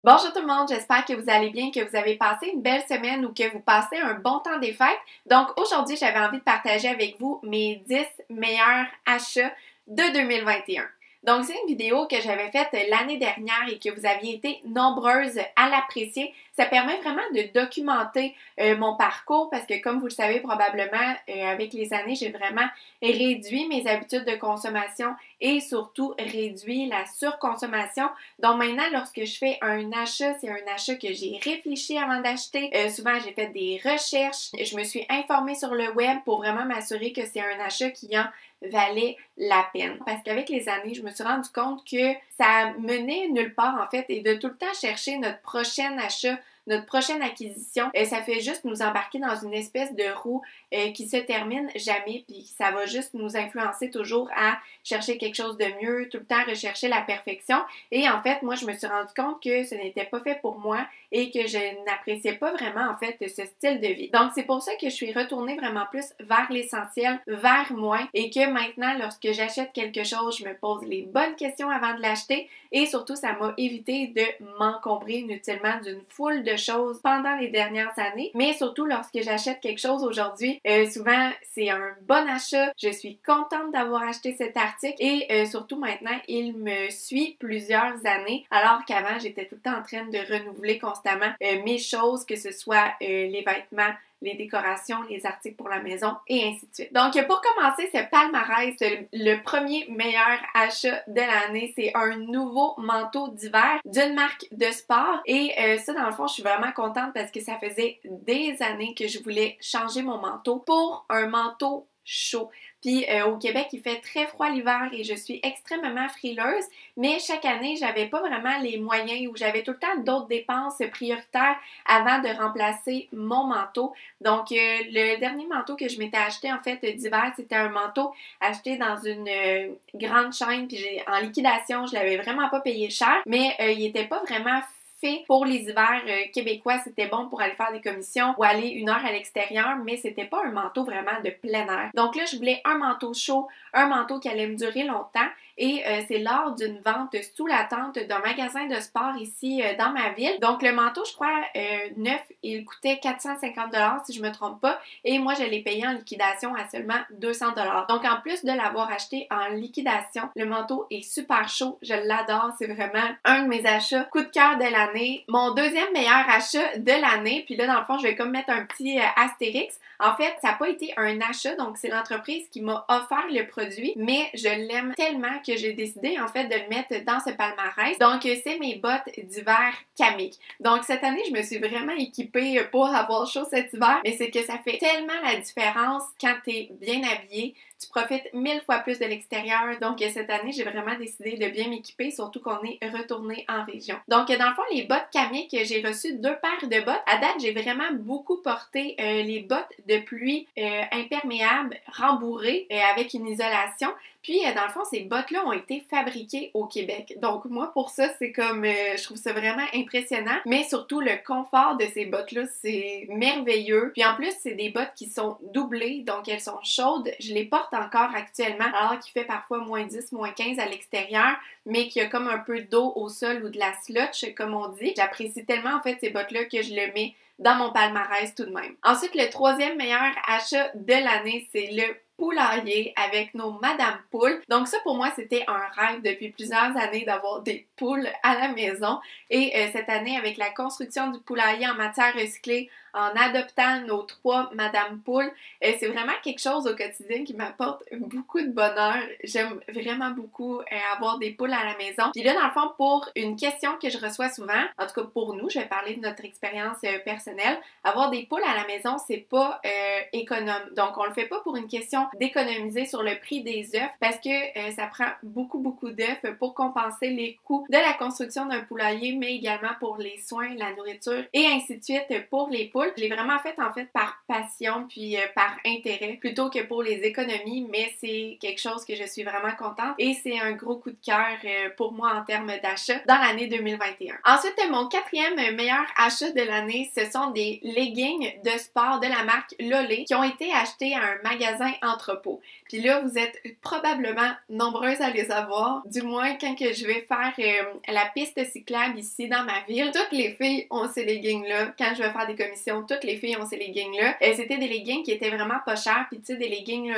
Bonjour tout le monde, j'espère que vous allez bien, que vous avez passé une belle semaine ou que vous passez un bon temps des fêtes. Donc aujourd'hui, j'avais envie de partager avec vous mes 10 meilleurs achats de 2021. Donc c'est une vidéo que j'avais faite l'année dernière et que vous aviez été nombreuses à l'apprécier. Ça permet vraiment de documenter mon parcours parce que comme vous le savez probablement, avec les années, j'ai vraiment réduit mes habitudes de consommation et surtout réduit la surconsommation. Donc maintenant, lorsque je fais un achat, c'est un achat que j'ai réfléchi avant d'acheter. Souvent, j'ai fait des recherches, je me suis informée sur le web pour vraiment m'assurer que c'est un achat qui en valait la peine. Parce qu'avec les années, je me suis rendu compte que ça menait nulle part en fait et de tout le temps chercher notre prochain achat, notre prochaine acquisition, ça fait juste nous embarquer dans une espèce de roue qui se termine jamais, puis ça va juste nous influencer toujours à chercher quelque chose de mieux, tout le temps rechercher la perfection. Et en fait, moi, je me suis rendu compte que ce n'était pas fait pour moi et que je n'appréciais pas vraiment en fait ce style de vie. Donc, c'est pour ça que je suis retournée vraiment plus vers l'essentiel, vers moi, et que maintenant, lorsque j'achète quelque chose, je me pose les bonnes questions avant de l'acheter et surtout, ça m'a évité de m'encombrer inutilement d'une foule de choses pendant les dernières années. Mais surtout, lorsque j'achète quelque chose aujourd'hui, souvent, c'est un bon achat. Je suis contente d'avoir acheté cet article et surtout maintenant, il me suit plusieurs années alors qu'avant, j'étais tout le temps en train de renouveler constamment mes choses, que ce soit les vêtements, les décorations, les articles pour la maison et ainsi de suite. Donc, pour commencer ce palmarès, le premier meilleur achat de l'année, c'est un nouveau manteau d'hiver d'une marque de sport. Et ça, dans le fond, je suis vraiment contente parce que ça faisait des années que je voulais changer mon manteau pour un manteau chaud. Puis au Québec, il fait très froid l'hiver et je suis extrêmement frileuse, mais chaque année, j'avais pas vraiment les moyens ou j'avais tout le temps d'autres dépenses prioritaires avant de remplacer mon manteau. Donc, le dernier manteau que je m'étais acheté en fait d'hiver, c'était un manteau acheté dans une grande chaîne, puis en liquidation, je l'avais vraiment pas payé cher, mais il était pas vraiment fait pour les hivers québécois. C'était bon pour aller faire des commissions ou aller une heure à l'extérieur, mais c'était pas un manteau vraiment de plein air. Donc là, je voulais un manteau chaud, un manteau qui allait me durer longtemps et c'est lors d'une vente sous la tente d'un magasin de sport ici dans ma ville. Donc le manteau, je crois, neuf, il coûtait 450 $ si je me trompe pas et moi, je l'ai payé en liquidation à seulement 200 $. Donc en plus de l'avoir acheté en liquidation, le manteau est super chaud, je l'adore, c'est vraiment un de mes achats coup de cœur de l'année. Mon deuxième meilleur achat de l'année, puis là dans le fond je vais comme mettre un petit astérix. En fait, ça n'a pas été un achat, donc c'est l'entreprise qui m'a offert le produit, mais je l'aime tellement que j'ai décidé en fait de le mettre dans ce palmarès. Donc c'est mes bottes d'hiver Kamik. Donc cette année je me suis vraiment équipée pour avoir chaud cet hiver, mais c'est que ça fait tellement la différence quand t'es bien habillé. Tu profites 1000 fois plus de l'extérieur. Donc, cette année, j'ai vraiment décidé de bien m'équiper, surtout qu'on est retourné en région. Donc, dans le fond, les bottes Kamik, j'ai reçu 2 paires de bottes. À date, j'ai vraiment beaucoup porté les bottes de pluie imperméables, rembourrées, avec une isolation. Puis, dans le fond, ces bottes-là ont été fabriquées au Québec. Donc, moi, pour ça, c'est comme, je trouve ça vraiment impressionnant. Mais surtout, le confort de ces bottes-là, c'est merveilleux. Puis, en plus, c'est des bottes qui sont doublées, donc elles sont chaudes. Je les porte encore actuellement, alors qu'il fait parfois moins 10, moins 15 à l'extérieur, mais qu'il y a comme un peu d'eau au sol ou de la slotch, comme on dit. J'apprécie tellement, en fait, ces bottes-là que je le mets dans mon palmarès tout de même. Ensuite, le troisième meilleur achat de l'année, c'est le poulailler avec nos Madame Poule. Donc ça, pour moi, c'était un rêve depuis plusieurs années d'avoir des poules à la maison. Et cette année, avec la construction du poulailler en matière recyclée, en adoptant nos 3 Madame Poule, c'est vraiment quelque chose au quotidien qui m'apporte beaucoup de bonheur. J'aime vraiment beaucoup avoir des poules à la maison. Puis là, dans le fond, pour une question que je reçois souvent, en tout cas pour nous, je vais parler de notre expérience personnelle, avoir des poules à la maison, c'est pas économe. Donc, on le fait pas pour une question d'économiser sur le prix des œufs parce que ça prend beaucoup d'œufs pour compenser les coûts de la construction d'un poulailler, mais également pour les soins, la nourriture et ainsi de suite pour les poules. Je l'ai vraiment fait en fait par passion puis par intérêt plutôt que pour les économies, mais c'est quelque chose que je suis vraiment contente et c'est un gros coup de cœur pour moi en termes d'achat dans l'année 2021. Ensuite, mon quatrième meilleur achat de l'année, ce sont des leggings de sport de la marque Lolé qui ont été achetés à un magasin entrepôt. Puis là, vous êtes probablement nombreuses à les avoir, du moins quand que je vais faire la piste cyclable ici dans ma ville. Toutes les filles ont ces leggings-là. Quand je vais faire des commissions, toutes les filles ont ces leggings-là. C'était des leggings qui étaient vraiment pas chers, puis tu sais, des leggings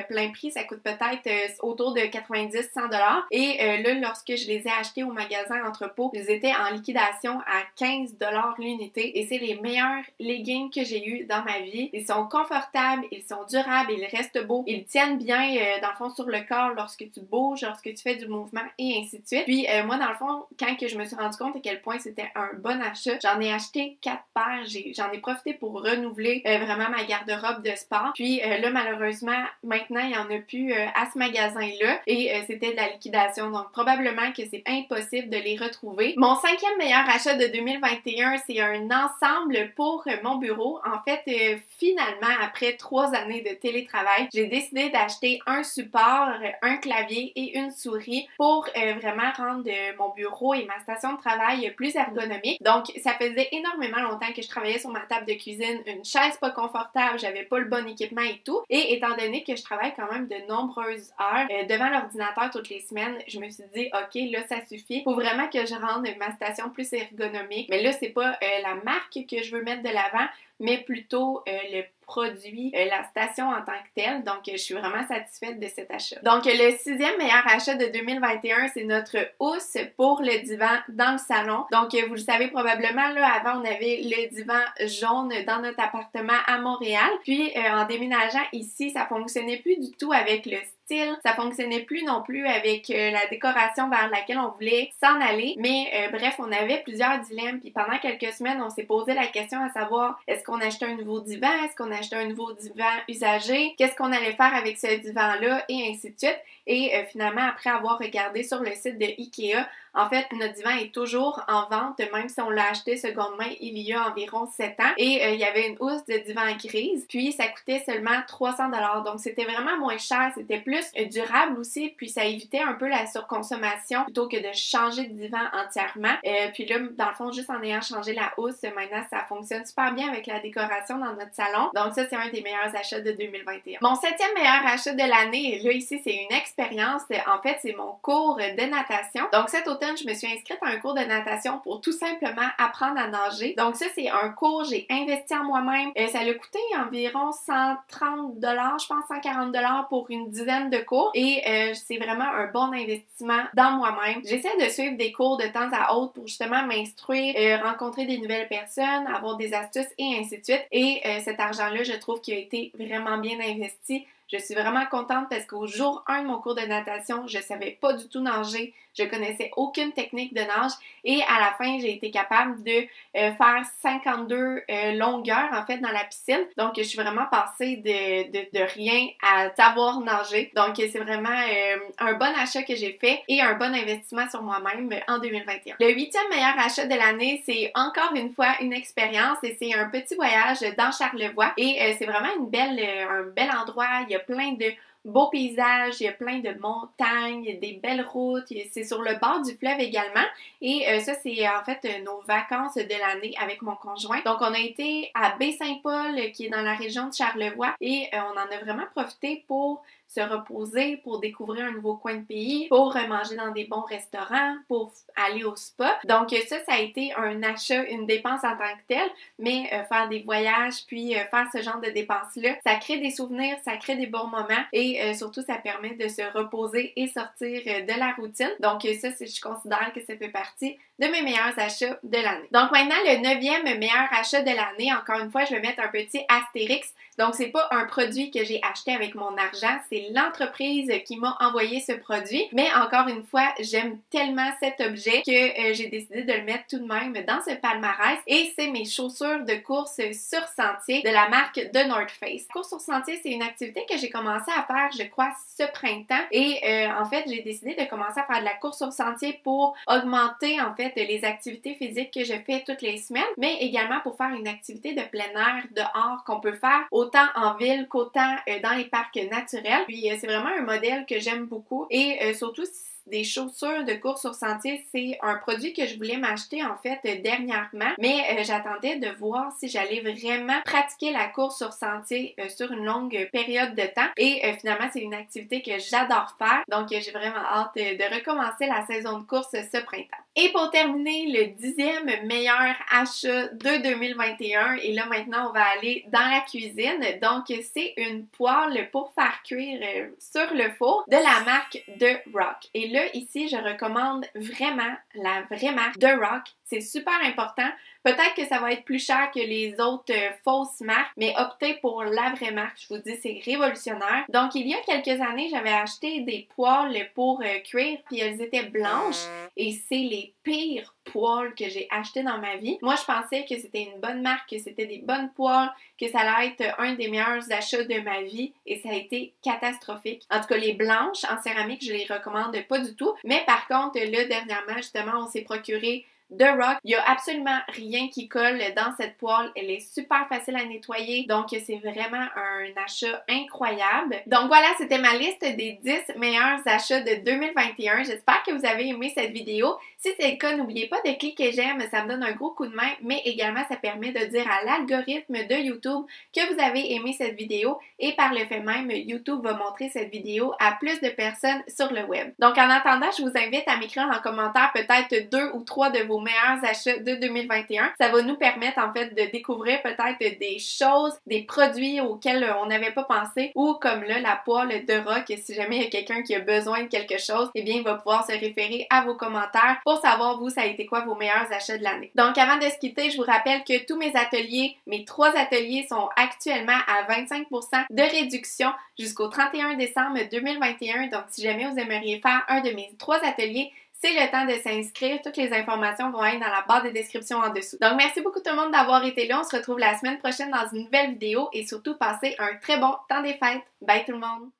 plein prix, ça coûte peut-être autour de 90-100$. Et là, lorsque je les ai achetés au magasin Entrepôt, ils étaient en liquidation à 15$ l'unité. Et c'est les meilleurs leggings que j'ai eu dans ma vie. Ils sont confortables, ils sont durables, ils restent beaux, ils tiennent bien dans le fond sur le corps lorsque tu bouges, lorsque tu fais du mouvement et ainsi de suite. Puis moi dans le fond, quand que je me suis rendu compte à quel point c'était un bon achat, j'en ai acheté 4 paires, j'en ai profité pour renouveler vraiment ma garde-robe de sport. Puis là malheureusement, maintenant il n'y en a plus à ce magasin-là et c'était de la liquidation, donc probablement que c'est impossible de les retrouver. Mon 5e meilleur achat de 2021, c'est un ensemble pour mon bureau. En fait, finalement, après 3 années de télétravail, j'ai décidé d'acheter un support, un clavier et une souris pour vraiment rendre mon bureau et ma station de travail plus ergonomique. Donc, ça faisait énormément longtemps que je travaillais sur ma table de cuisine, une chaise pas confortable, j'avais pas le bon équipement et tout. Et étant donné que je travaille quand même de nombreuses heures devant l'ordinateur toutes les semaines, je me suis dit, ok, là, ça suffit. Faut vraiment que je rende ma station plus ergonomique. Mais là, c'est pas la marque que je veux mettre de l'avant, mais plutôt le produit, la station en tant que telle. Donc, je suis vraiment satisfaite de cet achat. Donc, le 6e meilleur achat de 2021, c'est notre housse pour le divan dans le salon. Donc, vous le savez probablement, là, avant, on avait le divan jaune dans notre appartement à Montréal. Puis, en déménageant ici, ça fonctionnait plus du tout avec le style. Ça fonctionnait plus non plus avec la décoration vers laquelle on voulait s'en aller. Mais bref, on avait plusieurs dilemmes. Puis pendant quelques semaines, on s'est posé la question à savoir, est-ce qu'on achetait un nouveau divan? Est-ce qu'on achetait un nouveau divan usagé? Qu'est-ce qu'on allait faire avec ce divan-là? Et ainsi de suite. Et finalement, après avoir regardé sur le site de IKEA, en fait, notre divan est toujours en vente, même si on l'a acheté seconde main il y a environ 7 ans. Et il y avait une housse de divan grise, puis ça coûtait seulement 300$. Donc, c'était vraiment moins cher, c'était plus durable aussi, puis ça évitait un peu la surconsommation plutôt que de changer de divan entièrement. Puis là, dans le fond, juste en ayant changé la housse, maintenant, ça fonctionne super bien avec la décoration dans notre salon. Donc, ça, c'est un des meilleurs achats de 2021. Mon 7e meilleur achat de l'année, là, ici, c'est une expérience. En fait, c'est mon cours de natation. Donc, cet automne, je me suis inscrite à un cours de natation pour tout simplement apprendre à nager. Donc ça, c'est un cours, j'ai investi en moi-même. Ça a coûté environ 130$, je pense 140$ pour une dizaine de cours. Et c'est vraiment un bon investissement dans moi-même. J'essaie de suivre des cours de temps à autre pour justement m'instruire, rencontrer des nouvelles personnes, avoir des astuces et ainsi de suite. Et cet argent-là, je trouve qu'il a été vraiment bien investi. Je suis vraiment contente parce qu'au jour 1 de mon cours de natation, je savais pas du tout nager. Je connaissais aucune technique de nage et à la fin, j'ai été capable de faire 52 longueurs en fait dans la piscine. Donc, je suis vraiment passée de rien à savoir nager. Donc, c'est vraiment un bon achat que j'ai fait et un bon investissement sur moi-même en 2021. Le 8e meilleur achat de l'année, c'est encore une fois une expérience et c'est un petit voyage dans Charlevoix. Et c'est vraiment un bel endroit. Il y a plein de beaux paysages, il y a plein de montagnes, des belles routes, c'est sur le bord du fleuve également et ça c'est en fait nos vacances de l'année avec mon conjoint. Donc on a été à Baie-Saint-Paul qui est dans la région de Charlevoix et on en a vraiment profité pour se reposer, pour découvrir un nouveau coin de pays, pour manger dans des bons restaurants, pour aller au spa. Donc ça a été un achat, une dépense en tant que telle, mais faire des voyages puis faire ce genre de dépenses-là, ça crée des souvenirs, ça crée des bons moments et surtout ça permet de se reposer et sortir de la routine. Donc ça, je considère que ça fait partie de mes meilleurs achats de l'année. Donc maintenant, le 9e meilleur achat de l'année, encore une fois, je vais mettre un petit astérix. Donc c'est pas un produit que j'ai acheté avec mon argent, c'est l'entreprise qui m'a envoyé ce produit. Mais encore une fois, j'aime tellement cet objet que j'ai décidé de le mettre tout de même dans ce palmarès et c'est mes chaussures de course sur sentier de la marque The North Face. Course sur sentier, c'est une activité que j'ai commencé à faire, je crois, ce printemps et en fait, j'ai décidé de commencer à faire de la course sur sentier pour augmenter en fait les activités physiques que je fais toutes les semaines, mais également pour faire une activité de plein air dehors qu'on peut faire autant en ville qu'autant dans les parcs naturels. Puis c'est vraiment un modèle que j'aime beaucoup et surtout des chaussures de course sur sentier. C'est un produit que je voulais m'acheter en fait dernièrement, mais j'attendais de voir si j'allais vraiment pratiquer la course sur sentier sur une longue période de temps. Et finalement, c'est une activité que j'adore faire. Donc, j'ai vraiment hâte de recommencer la saison de course ce printemps. Et pour terminer, le 10e meilleur achat de 2021. Et là, maintenant, on va aller dans la cuisine. Donc, c'est une poêle pour faire cuire sur le four de la marque The Rock. Et là, ici, je recommande vraiment la vraie marque The Rock. C'est super important. Peut-être que ça va être plus cher que les autres fausses marques, mais optez pour la vraie marque. Je vous dis, c'est révolutionnaire. Donc, il y a quelques années, j'avais acheté des poêles pour cuire, puis elles étaient blanches. Et c'est les pires poêles que j'ai achetées dans ma vie. Moi, je pensais que c'était une bonne marque, que c'était des bonnes poêles, que ça allait être un des meilleurs achats de ma vie. Et ça a été catastrophique. En tout cas, les blanches en céramique, je les recommande pas du tout. Mais par contre, là, dernièrement, justement, on s'est procuré The Rock. Il n'y a absolument rien qui colle dans cette poêle. Elle est super facile à nettoyer. Donc, c'est vraiment un achat incroyable. Donc, voilà, c'était ma liste des 10 meilleurs achats de 2021. J'espère que vous avez aimé cette vidéo. Si c'est le cas, n'oubliez pas de cliquer j'aime. Ça me donne un gros coup de main, mais également, ça permet de dire à l'algorithme de YouTube que vous avez aimé cette vidéo. Et par le fait même, YouTube va montrer cette vidéo à plus de personnes sur le web. Donc, en attendant, je vous invite à m'écrire en commentaire peut-être 2 ou 3 de vos meilleurs achats de 2021. Ça va nous permettre en fait de découvrir peut-être des choses, des produits auxquels on n'avait pas pensé, ou comme là, la poêle de Rock, si jamais il y a quelqu'un qui a besoin de quelque chose, eh bien il va pouvoir se référer à vos commentaires pour savoir vous, ça a été quoi vos meilleurs achats de l'année. Donc avant de se quitter, je vous rappelle que tous mes ateliers, mes 3 ateliers sont actuellement à 25% de réduction jusqu'au 31 décembre 2021. Donc si jamais vous aimeriez faire un de mes 3 ateliers, c'est le temps de s'inscrire. Toutes les informations vont être dans la barre de description en dessous. Donc, merci beaucoup tout le monde d'avoir été là. On se retrouve la semaine prochaine dans une nouvelle vidéo et surtout, passez un très bon temps des fêtes. Bye tout le monde!